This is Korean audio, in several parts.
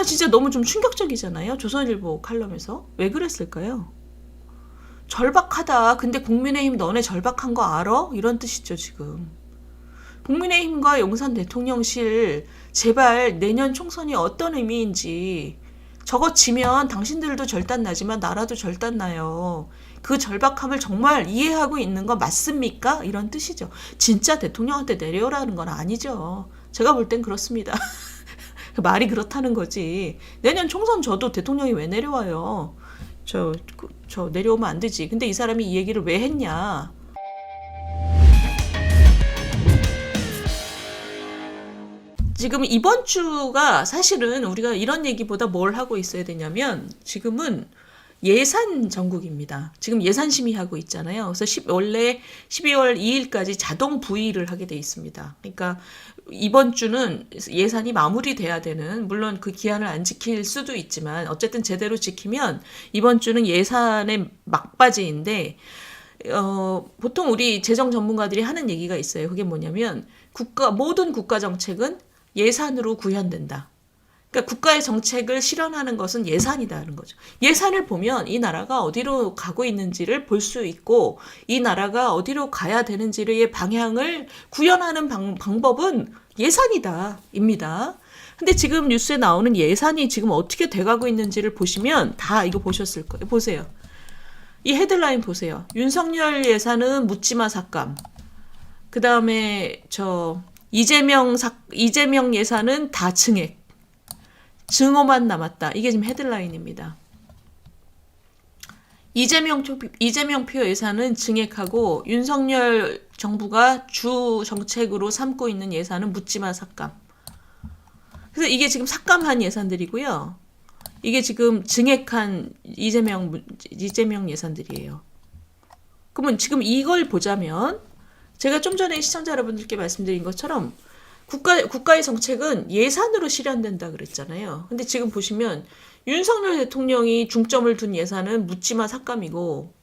진짜 너무 좀 충격적이잖아요. 조선일보 칼럼에서. 왜 그랬을까요? 절박하다. 근데 국민의힘 너네 절박한 거 알아? 이런 뜻이죠, 지금. 국민의힘과 용산 대통령실 제발 내년 총선이 어떤 의미인지 저거 지면 당신들도 절단 나지만 나라도 절단 나요. 그 절박함을 정말 이해하고 있는 거 맞습니까? 이런 뜻이죠. 진짜 대통령한테 내려오라는 건 아니죠. 제가 볼 땐 그렇습니다. 말이 그렇다는 거지. 내년 총선 저도 대통령이 왜 내려와요? 저 내려오면 안 되지. 근데 이 사람이 이 얘기를 왜 했냐? 지금 이번 주가 사실은 우리가 이런 얘기보다 뭘 하고 있어야 되냐면 지금은 예산 전국입니다. 지금 예산 심의하고 있잖아요. 그래서 원래 12월 2일까지 자동 부의를 하게 돼 있습니다. 그러니까 이번 주는 예산이 마무리돼야 되는, 물론 그 기한을 안 지킬 수도 있지만 어쨌든 제대로 지키면 이번 주는 예산의 막바지인데 보통 우리 재정 전문가들이 하는 얘기가 있어요. 그게 뭐냐면 모든 국가 정책은 예산으로 구현된다. 그러니까 국가의 정책을 실현하는 것은 예산이다는 거죠. 예산을 보면 이 나라가 어디로 가고 있는지를 볼 수 있고 이 나라가 어디로 가야 되는지의 방향을 구현하는 방법은 예산이다입니다. 근데 지금 뉴스에 나오는 예산이 지금 어떻게 돼가고 있는지를 보시면 다 이거 보셨을 거예요. 보세요. 이 헤드라인 보세요. 윤석열 예산은 묻지마 삭감. 그 다음에 이재명 예산은 다 증액. 증오만 남았다. 이게 지금 헤드라인입니다. 이재명 표 예산은 증액하고 윤석열 정부가 주 정책으로 삼고 있는 예산은 묻지마 삭감. 그래서 이게 지금 삭감한 예산들이고요. 이게 지금 증액한 이재명 예산들이에요. 그러면 지금 이걸 보자면 제가 좀 전에 시청자 여러분들께 말씀드린 것처럼 국가의 정책은 예산으로 실현된다 그랬잖아요. 근데 지금 보시면 윤석열 대통령이 중점을 둔 예산은 묻지마 삭감이고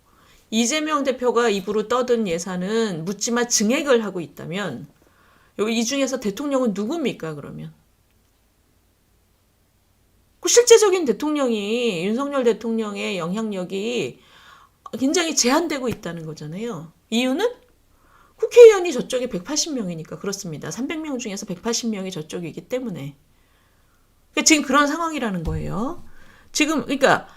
이재명 대표가 입으로 떠든 예산은 묻지마 증액을 하고 있다면 이 중에서 대통령은 누굽니까 그러면? 그 실제적인 대통령이 윤석열 대통령의 영향력이 굉장히 제한되고 있다는 거잖아요. 이유는 국회의원이 저쪽에 180명이니까 그렇습니다. 300명 중에서 180명이 저쪽이기 때문에. 그러니까 지금 그런 상황이라는 거예요. 지금 그러니까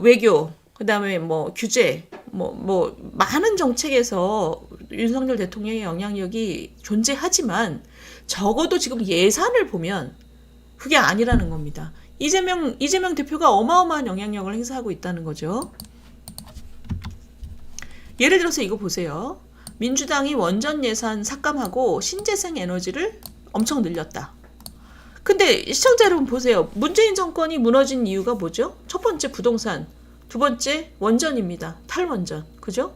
외교, 그다음에 뭐 규제, 뭐 많은 정책에서 윤석열 대통령의 영향력이 존재하지만 적어도 지금 예산을 보면 그게 아니라는 겁니다. 이재명 대표가 어마어마한 영향력을 행사하고 있다는 거죠. 예를 들어서 이거 보세요. 민주당이 원전 예산 삭감하고 신재생 에너지를 엄청 늘렸다. 근데 시청자 여러분 보세요. 문재인 정권이 무너진 이유가 뭐죠? 첫 번째 부동산, 두 번째 원전입니다. 탈원전. 그죠?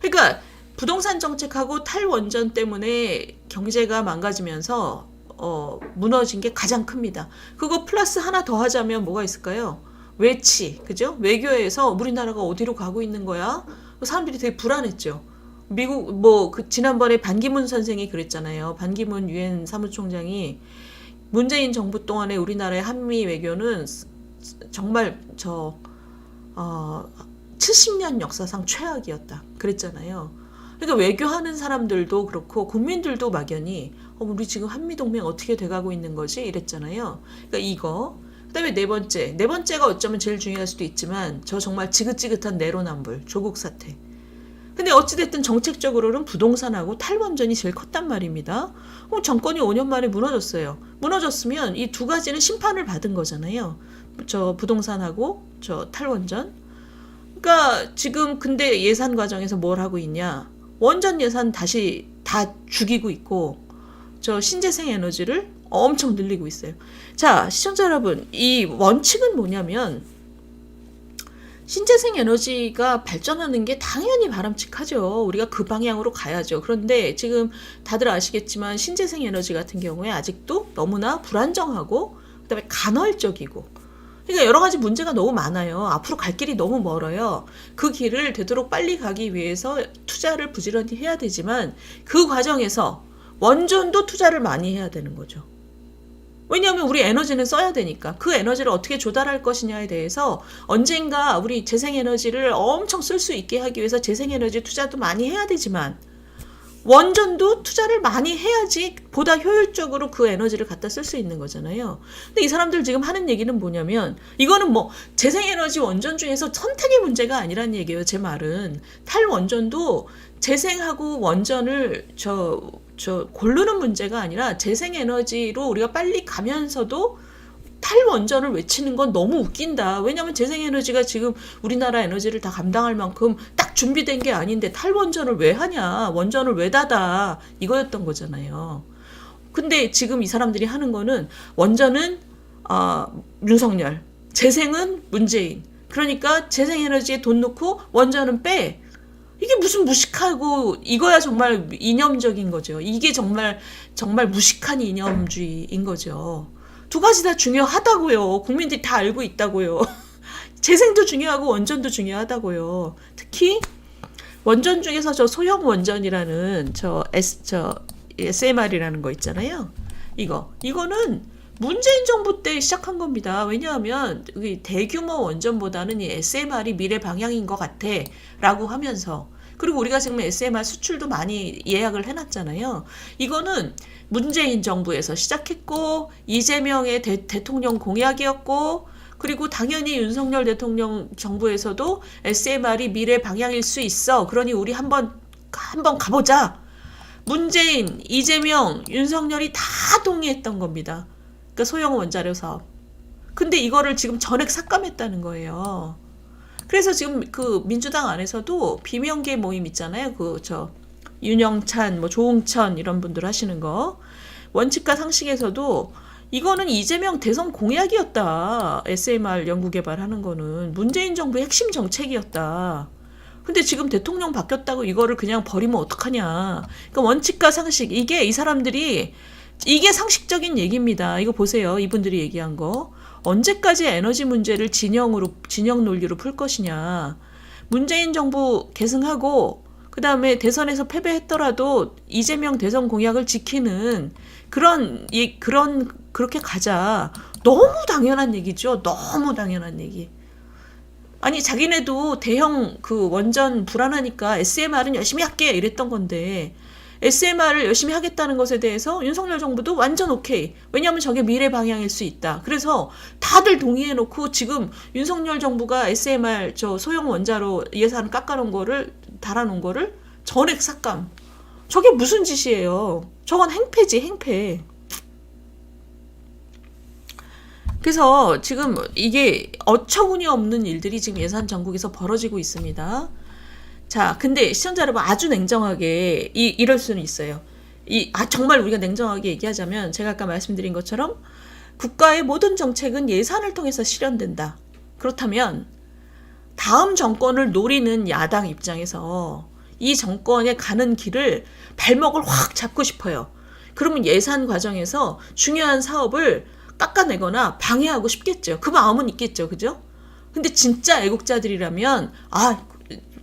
그러니까 부동산 정책하고 탈원전 때문에 경제가 망가지면서 무너진 게 가장 큽니다. 그거 플러스 하나 더 하자면 뭐가 있을까요? 외치, 그죠? 외교에서 우리나라가 어디로 가고 있는 거야? 사람들이 되게 불안했죠. 미국 지난번에 반기문 선생이 그랬잖아요. 반기문 유엔 사무총장이 문재인 정부 동안에 우리나라의 한미 외교는 정말 70년 역사상 최악이었다. 그랬잖아요. 그러니까 외교하는 사람들도 그렇고 국민들도 막연히 우리 지금 한미동맹 어떻게 돼가고 있는 거지? 이랬잖아요. 그러니까 이거. 그다음에 네 번째가 어쩌면 제일 중요할 수도 있지만 저 정말 지긋지긋한 내로남불, 조국 사태. 근데 어찌됐든 정책적으로는 부동산하고 탈원전이 제일 컸단 말입니다. 정권이 5년 만에 무너졌어요. 무너졌으면 이 두 가지는 심판을 받은 거잖아요. 저 부동산하고 저 탈원전. 그러니까 지금 근데 예산 과정에서 뭘 하고 있냐? 원전 예산 다시 다 죽이고 있고 저 신재생 에너지를 엄청 늘리고 있어요. 자, 시청자 여러분, 이 원칙은 뭐냐면 신재생 에너지가 발전하는 게 당연히 바람직하죠. 우리가 그 방향으로 가야죠. 그런데 지금 다들 아시겠지만 신재생 에너지 같은 경우에 아직도 너무나 불안정하고 그다음에 간헐적이고 그러니까 여러 가지 문제가 너무 많아요. 앞으로 갈 길이 너무 멀어요. 그 길을 되도록 빨리 가기 위해서 투자를 부지런히 해야 되지만 그 과정에서 원전도 투자를 많이 해야 되는 거죠. 왜냐하면 우리 에너지는 써야 되니까. 그 에너지를 어떻게 조달할 것이냐에 대해서 언젠가 우리 재생에너지를 엄청 쓸 수 있게 하기 위해서 재생에너지 투자도 많이 해야 되지만 원전도 투자를 많이 해야지 보다 효율적으로 그 에너지를 갖다 쓸 수 있는 거잖아요. 근데 이 사람들 지금 하는 얘기는 뭐냐면 이거는 뭐 재생에너지 원전 중에서 선택의 문제가 아니란 얘기예요. 제 말은 탈원전도 재생하고 원전을 고르는 문제가 아니라 재생에너지로 우리가 빨리 가면서도 탈원전을 외치는 건 너무 웃긴다. 왜냐면 재생에너지가 지금 우리나라 에너지를 다 감당할 만큼 딱 준비된 게 아닌데 탈원전을 왜 하냐. 원전을 왜 닫아. 이거였던 거잖아요. 근데 지금 이 사람들이 하는 거는 원전은 윤석열, 재생은 문재인. 그러니까 재생에너지에 돈 넣고 원전은 빼. 이게 무슨 무식하고 이거야 정말 이념적인 거죠. 이게 정말 무식한 이념주의인 거죠. 두 가지 다 중요하다고요. 국민들이 다 알고 있다고요. 재생도 중요하고 원전도 중요하다고요. 특히 원전 중에서 저 소형 원전이라는 SMR이라는 거 있잖아요. 이거는 문재인 정부 때 시작한 겁니다. 왜냐하면 대규모 원전보다는 이 SMR이 미래 방향인 것 같아 라고 하면서, 그리고 우리가 지금 SMR 수출도 많이 예약을 해놨잖아요. 이거는 문재인 정부에서 시작했고 이재명의 대통령 공약이었고, 그리고 당연히 윤석열 대통령 정부에서도 SMR이 미래 방향일 수 있어. 그러니 우리 한번 가보자. 문재인, 이재명, 윤석열이 다 동의했던 겁니다. 그러니까 소형 원자력 사업. 근데 이거를 지금 전액 삭감했다는 거예요. 그래서 지금 그 민주당 안에서도 비명계 모임 있잖아요. 윤영찬, 조응천 이런 분들 하시는 거. 원칙과 상식에서도 이거는 이재명 대선 공약이었다. SMR 연구개발하는 거는 문재인 정부의 핵심 정책이었다. 근데 지금 대통령 바뀌었다고 이거를 그냥 버리면 어떡하냐. 그러니까 원칙과 상식, 이 사람들이 이게 상식적인 얘기입니다. 이거 보세요. 이분들이 얘기한 거. 언제까지 에너지 문제를 진영 논리로 풀 것이냐. 문재인 정부 계승하고 그다음에 대선에서 패배했더라도 이재명 대선 공약을 지키는 그렇게 가자. 너무 당연한 얘기죠. 너무 당연한 얘기. 아니 자기네도 대형 원전 불안하니까 SMR은 열심히 할게 이랬던 건데 SMR을 열심히 하겠다는 것에 대해서 윤석열 정부도 완전 오케이. 왜냐하면 저게 미래 방향일 수 있다. 그래서 다들 동의해놓고 지금 윤석열 정부가 SMR 소형 원자로 예산 달아놓은 거를 전액 삭감. 저게 무슨 짓이에요. 저건 행패지, 행패. 그래서 지금 이게 어처구니 없는 일들이 지금 예산 전국에서 벌어지고 있습니다. 자, 근데 시청자 여러분 아주 냉정하게 이럴 수는 있어요. 정말 우리가 냉정하게 얘기하자면 제가 아까 말씀드린 것처럼 국가의 모든 정책은 예산을 통해서 실현된다. 그렇다면 다음 정권을 노리는 야당 입장에서 이 정권에 가는 길을 발목을 확 잡고 싶어요. 그러면 예산 과정에서 중요한 사업을 깎아내거나 방해하고 싶겠죠. 그 마음은 있겠죠. 그죠? 근데 진짜 애국자들이라면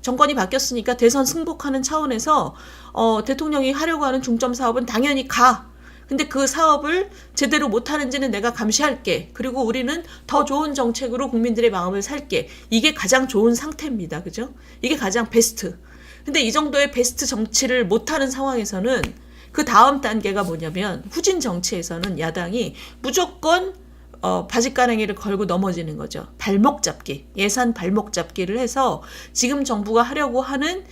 정권이 바뀌었으니까 대선 승복하는 차원에서 대통령이 하려고 하는 중점 사업은 당연히 가. 근데 그 사업을 제대로 못하는지는 내가 감시할게. 그리고 우리는 더 좋은 정책으로 국민들의 마음을 살게. 이게 가장 좋은 상태입니다. 그죠? 이게 가장 베스트. 근데 이 정도의 베스트 정치를 못하는 상황에서는 그 다음 단계가 뭐냐면 후진 정치에서는 야당이 무조건 바짓가랑이를 걸고 넘어지는 거죠. 발목 잡기, 예산 발목 잡기를 해서 지금 정부가 하려고 하는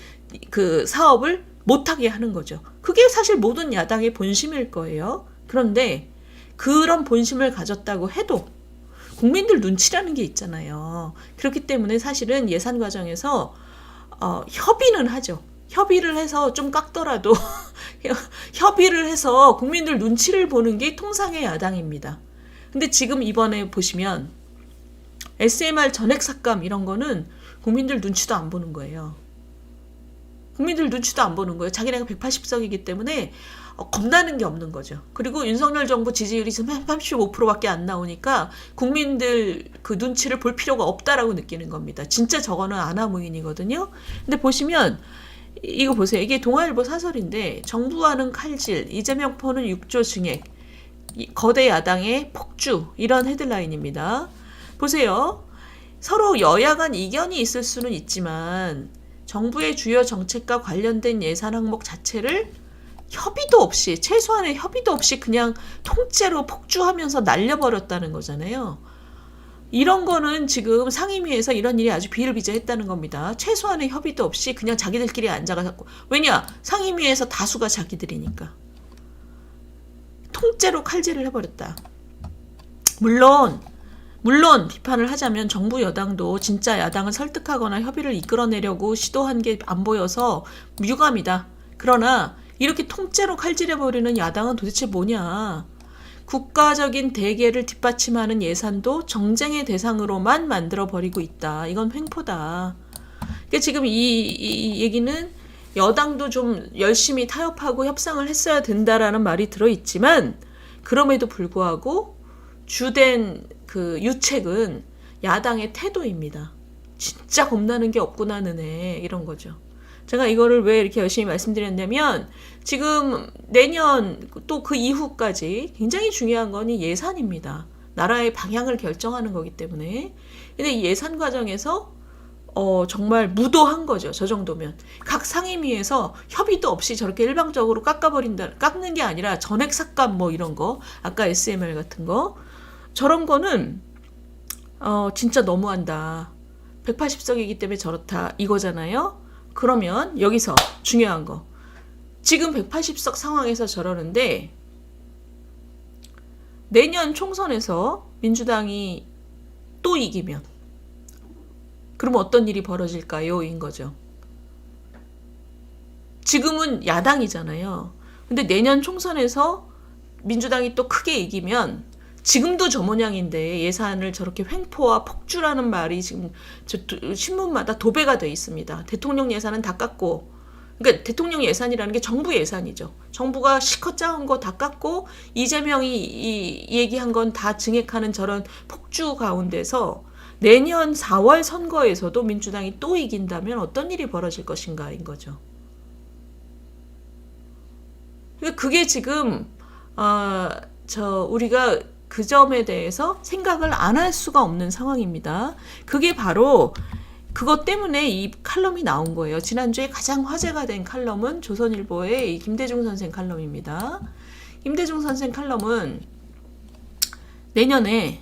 그 사업을 못하게 하는 거죠. 그게 사실 모든 야당의 본심일 거예요. 그런데 그런 본심을 가졌다고 해도 국민들 눈치라는 게 있잖아요. 그렇기 때문에 사실은 예산 과정에서 협의는 하죠. 협의를 해서 좀 깎더라도 협의를 해서 국민들 눈치를 보는 게 통상의 야당입니다. 근데 지금 이번에 보시면 SMR 전액 삭감 이런 거는 국민들 눈치도 안 보는 거예요. 국민들 눈치도 안 보는 거예요. 자기네가 180석이기 때문에 겁나는 게 없는 거죠. 그리고 윤석열 정부 지지율이 지금 35%밖에 안 나오니까 국민들 그 눈치를 볼 필요가 없다라고 느끼는 겁니다. 진짜 저거는 아나무인이거든요. 근데 보시면 이거 보세요. 이게 동아일보 사설인데 정부와는 칼질, 이재명 포는 6조 증액. 거대 야당의 폭주 이런 헤드라인입니다. 보세요. 서로 여야 간 이견이 있을 수는 있지만 정부의 주요 정책과 관련된 예산 항목 자체를 협의도 없이 최소한의 협의도 없이 그냥 통째로 폭주하면서 날려버렸다는 거잖아요. 이런 거는 지금 상임위에서 이런 일이 아주 비일비재했다는 겁니다. 최소한의 협의도 없이 그냥 자기들끼리 앉아가지고 왜냐? 상임위에서 다수가 자기들이니까. 통째로 칼질을 해버렸다. 물론 비판을 하자면 정부 여당도 진짜 야당을 설득하거나 협의를 이끌어내려고 시도한 게 안 보여서 유감이다. 그러나 이렇게 통째로 칼질해버리는 야당은 도대체 뭐냐. 국가적인 대계를 뒷받침하는 예산도 정쟁의 대상으로만 만들어버리고 있다. 이건 횡포다. 그러니까 지금 이 얘기는 여당도 좀 열심히 타협하고 협상을 했어야 된다라는 말이 들어있지만 그럼에도 불구하고 주된 그 유책은 야당의 태도입니다. 진짜 겁나는 게 없구나 너네 이런 거죠. 제가 이거를 왜 이렇게 열심히 말씀드렸냐면 지금 내년 또 그 이후까지 굉장히 중요한 건 이 예산입니다. 나라의 방향을 결정하는 거기 때문에. 근데 이 예산 과정에서 정말 무도한 거죠. 저 정도면. 각 상임위에서 협의도 없이 저렇게 일방적으로 깎는 게 아니라 전액 삭감 뭐 이런 거, 아까 SMR 같은 거. 저런 거는 진짜 너무한다. 180석이기 때문에 저렇다 이거잖아요. 그러면 여기서 중요한 거. 지금 180석 상황에서 저러는데 내년 총선에서 민주당이 또 이기면 그럼 어떤 일이 벌어질까요? 인 거죠. 지금은 야당이잖아요. 근데 내년 총선에서 민주당이 또 크게 이기면 지금도 저 모양인데 예산을 저렇게 횡포와 폭주라는 말이 지금 신문마다 도배가 돼 있습니다. 대통령 예산은 다 깎고, 그러니까 대통령 예산이라는 게 정부 예산이죠. 정부가 실컷 짜온 거 다 깎고 이재명이 이 얘기한 건 다 증액하는 저런 폭주 가운데서 내년 4월 선거에서도 민주당이 또 이긴다면 어떤 일이 벌어질 것인가인 거죠. 그러니까 그게 지금 우리가 그 점에 대해서 생각을 안 할 수가 없는 상황입니다. 그게 바로 그것 때문에 이 칼럼이 나온 거예요. 지난주에 가장 화제가 된 칼럼은 조선일보의 이 김대중 선생 칼럼입니다. 김대중 선생 칼럼은 내년에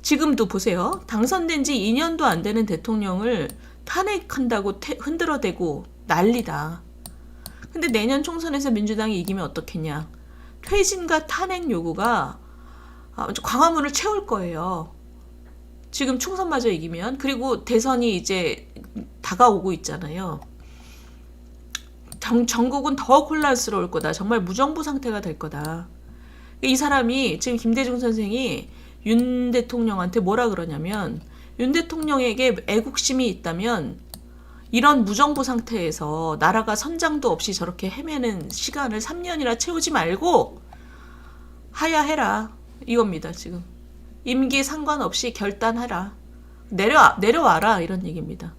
지금도 보세요. 당선된 지 2년도 안 되는 대통령을 탄핵한다고 흔들어대고 난리다. 근데 내년 총선에서 민주당이 이기면 어떻겠냐. 퇴진과 탄핵 요구가 광화문을 채울 거예요. 지금 총선마저 이기면. 그리고 대선이 이제 다가오고 있잖아요. 전국은 더 혼란스러울 거다. 정말 무정부 상태가 될 거다. 이 사람이 지금 김대중 선생이 윤 대통령한테 뭐라 그러냐면 윤 대통령에게 애국심이 있다면 이런 무정부 상태에서 나라가 선장도 없이 저렇게 헤매는 시간을 3년이나 채우지 말고 하야해라. 이겁니다. 지금 임기 상관없이 결단하라. 내려와라 이런 얘기입니다.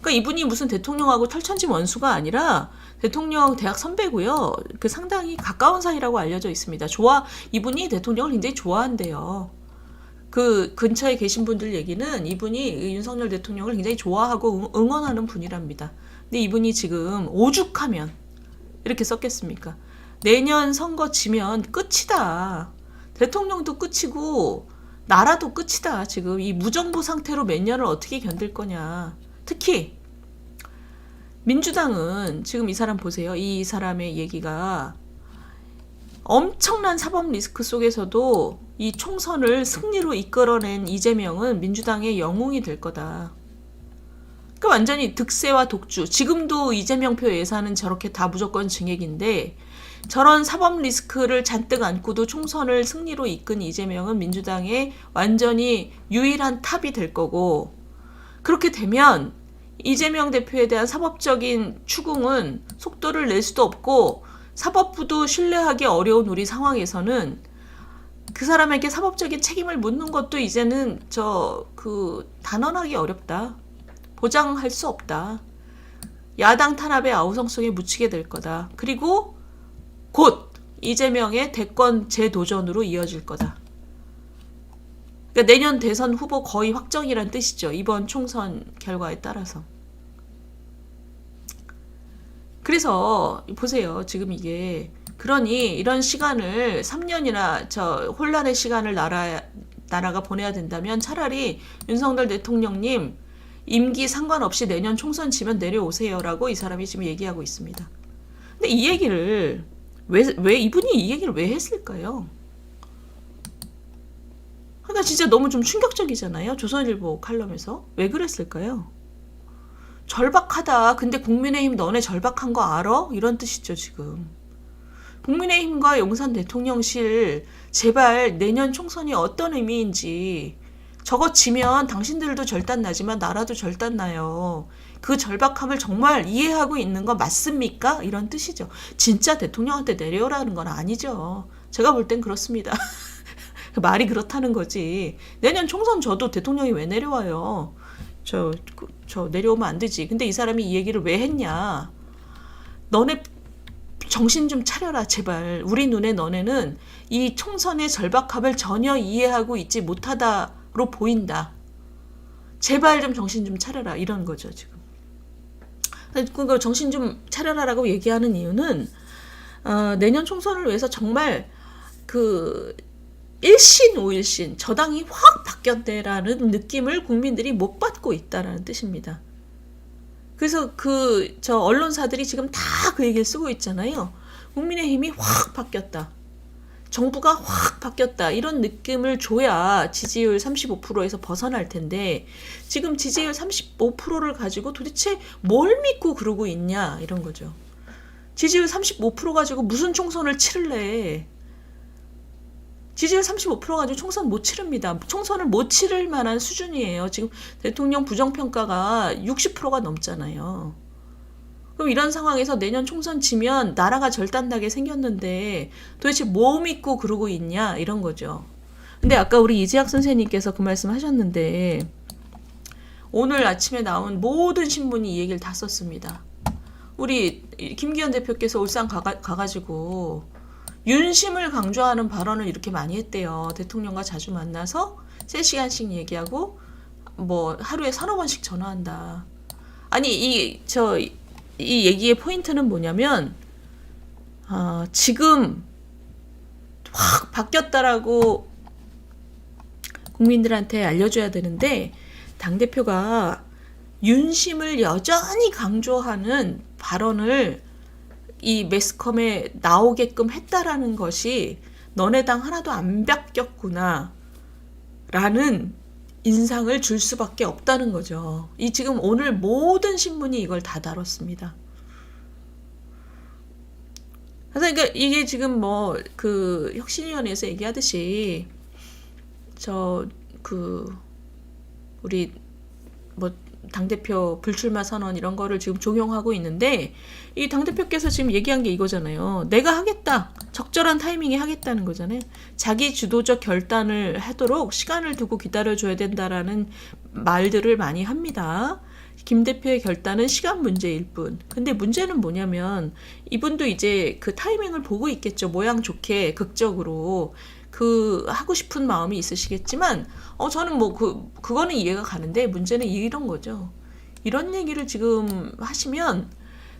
그러니까 이분이 무슨 대통령하고 털천지 원수가 아니라 대통령 대학 선배고요. 그 상당히 가까운 사이라고 알려져 있습니다. 이분이 대통령을 굉장히 좋아한대요. 그 근처에 계신 분들 얘기는 이분이 윤석열 대통령을 굉장히 좋아하고 응원하는 분이랍니다. 근데 이분이 지금 오죽하면 이렇게 썼겠습니까? 내년 선거 지면 끝이다. 대통령도 끝이고 나라도 끝이다. 지금 이 무정부 상태로 몇 년을 어떻게 견딜 거냐. 특히 민주당은 지금 이 사람 보세요. 이 사람의 얘기가 엄청난 사법 리스크 속에서도 이 총선을 승리로 이끌어낸 이재명은 민주당의 영웅이 될 거다. 그러니까 완전히 득세와 독주. 지금도 이재명 표 예산은 저렇게 다 무조건 증액인데 저런 사법 리스크를 잔뜩 안고도 총선을 승리로 이끈 이재명은 민주당의 완전히 유일한 탑이 될 거고, 그렇게 되면 이재명 대표에 대한 사법적인 추궁은 속도를 낼 수도 없고 사법부도 신뢰하기 어려운 우리 상황에서는 그 사람에게 사법적인 책임을 묻는 것도 이제는 단언하기 어렵다. 보장할 수 없다. 야당 탄압의 아우성성에 묻히게 될 거다. 그리고 곧 이재명의 대권 재도전으로 이어질 거다. 그러니까 내년 대선 후보 거의 확정이란 뜻이죠. 이번 총선 결과에 따라서. 그래서 보세요. 지금 이게 그러니 이런 시간을 3년이나 혼란의 시간을 나라가 보내야 된다면 차라리 윤석열 대통령님 임기 상관없이 내년 총선 치면 내려오세요라고 이 사람이 지금 얘기하고 있습니다. 근데 이 얘기를 왜 이분이 이 얘기를 왜 했을까요? 그러니까 진짜 너무 좀 충격적이잖아요. 조선일보 칼럼에서. 왜 그랬을까요? 절박하다. 근데 국민의힘 너네 절박한 거 알아? 이런 뜻이죠, 지금. 국민의힘과 용산 대통령실 제발 내년 총선이 어떤 의미인지 저거 지면 당신들도 절단 나지만 나라도 절단 나요. 그 절박함을 정말 이해하고 있는 거 맞습니까? 이런 뜻이죠. 진짜 대통령한테 내려오라는 건 아니죠. 제가 볼 땐 그렇습니다. 말이 그렇다는 거지. 내년 총선 저도 대통령이 왜 내려와요? 저 내려오면 안 되지. 근데 이 사람이 이 얘기를 왜 했냐? 너네 정신 좀 차려라, 제발. 우리 눈에 너네는 이 총선의 절박함을 전혀 이해하고 있지 못하다로 보인다. 제발 좀 정신 좀 차려라. 이런 거죠, 지금. 그 정신 좀 차려라라고 얘기하는 이유는 내년 총선을 위해서 정말 그 일신 오일신 저당이 확 바뀌었대라는 느낌을 국민들이 못 받고 있다라는 뜻입니다. 그래서 언론사들이 지금 다 그 얘기를 쓰고 있잖아요. 국민의힘이 확 바뀌었다. 정부가 확 바뀌었다. 이런 느낌을 줘야 지지율 35%에서 벗어날 텐데 지금 지지율 35%를 가지고 도대체 뭘 믿고 그러고 있냐 이런 거죠. 지지율 35% 가지고 무슨 총선을 치를래. 지지율 35% 가지고 총선 못 치릅니다. 총선을 못 치를 만한 수준이에요. 지금 대통령 부정평가가 60%가 넘잖아요. 그럼 이런 상황에서 내년 총선 치면 나라가 절단나게 생겼는데 도대체 뭐 믿고 그러고 있냐 이런 거죠. 근데 아까 우리 이재학 선생님께서 그 말씀 하셨는데 오늘 아침에 나온 모든 신문이 이 얘기를 다 썼습니다. 우리 김기현 대표께서 울산 가가지고 윤심을 강조하는 발언을 이렇게 많이 했대요. 대통령과 자주 만나서 3시간씩 얘기하고 뭐 하루에 3-4번씩 전화한다. 아니 이 얘기의 포인트는 뭐냐면 지금 확 바뀌었다라고 국민들한테 알려줘야 되는데 당대표가 윤심을 여전히 강조하는 발언을 이 매스컴에 나오게끔 했다라는 것이 너네 당 하나도 안 바뀌었구나 라는 인상을 줄 수밖에 없다는 거죠. 이 지금 오늘 모든 신문이 이걸 다 다뤘습니다. 그래서 이게 지금 뭐 그 혁신위원회에서 얘기하듯이 우리 뭐 당대표 불출마 선언 이런 거를 지금 종용하고 있는데 이 당대표께서 지금 얘기한 게 이거잖아요. 내가 하겠다. 적절한 타이밍에 하겠다는 거잖아요. 자기 주도적 결단을 하도록 시간을 두고 기다려줘야 된다라는 말들을 많이 합니다. 김 대표의 결단은 시간 문제일 뿐. 근데 문제는 뭐냐면 이분도 이제 그 타이밍을 보고 있겠죠. 모양 좋게 극적으로. 하고 싶은 마음이 있으시겠지만 저는 뭐 그거는 이해가 가는데 문제는 이런 거죠. 이런 얘기를 지금 하시면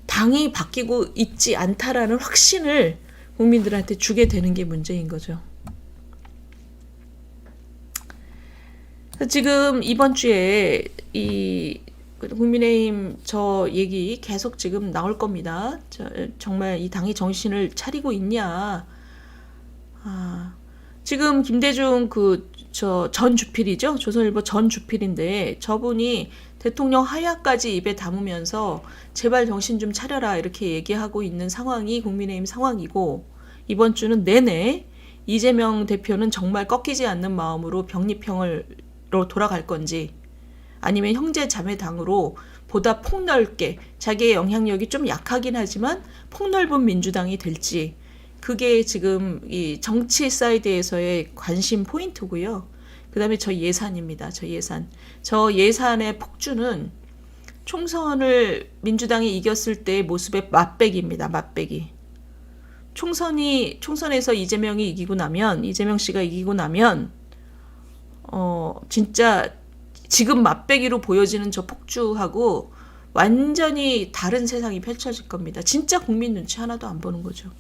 당이 바뀌고 있지 않다라는 확신을 국민들한테 주게 되는 게 문제인 거죠. 지금 이번 주에 이 국민의힘 저 얘기 계속 지금 나올 겁니다. 정말 이 당이 정신을 차리고 있냐. 지금 김대중 전 주필이죠. 조선일보 전 주필인데 저분이 대통령 하야까지 입에 담으면서 제발 정신 좀 차려라 이렇게 얘기하고 있는 상황이 국민의힘 상황이고 이번 주는 내내 이재명 대표는 정말 꺾이지 않는 마음으로 병립형으로 돌아갈 건지 아니면 형제 자매 당으로 보다 폭넓게 자기의 영향력이 좀 약하긴 하지만 폭넓은 민주당이 될지 그게 지금 이 정치 사이드에서의 관심 포인트고요. 그 다음에 저 예산입니다. 저 예산의 폭주는 총선을 민주당이 이겼을 때의 모습의 맛배기입니다. 맛배기. 총선에서 이재명 씨가 이기고 나면 진짜 지금 맛배기로 보여지는 저 폭주하고 완전히 다른 세상이 펼쳐질 겁니다. 진짜 국민 눈치 하나도 안 보는 거죠.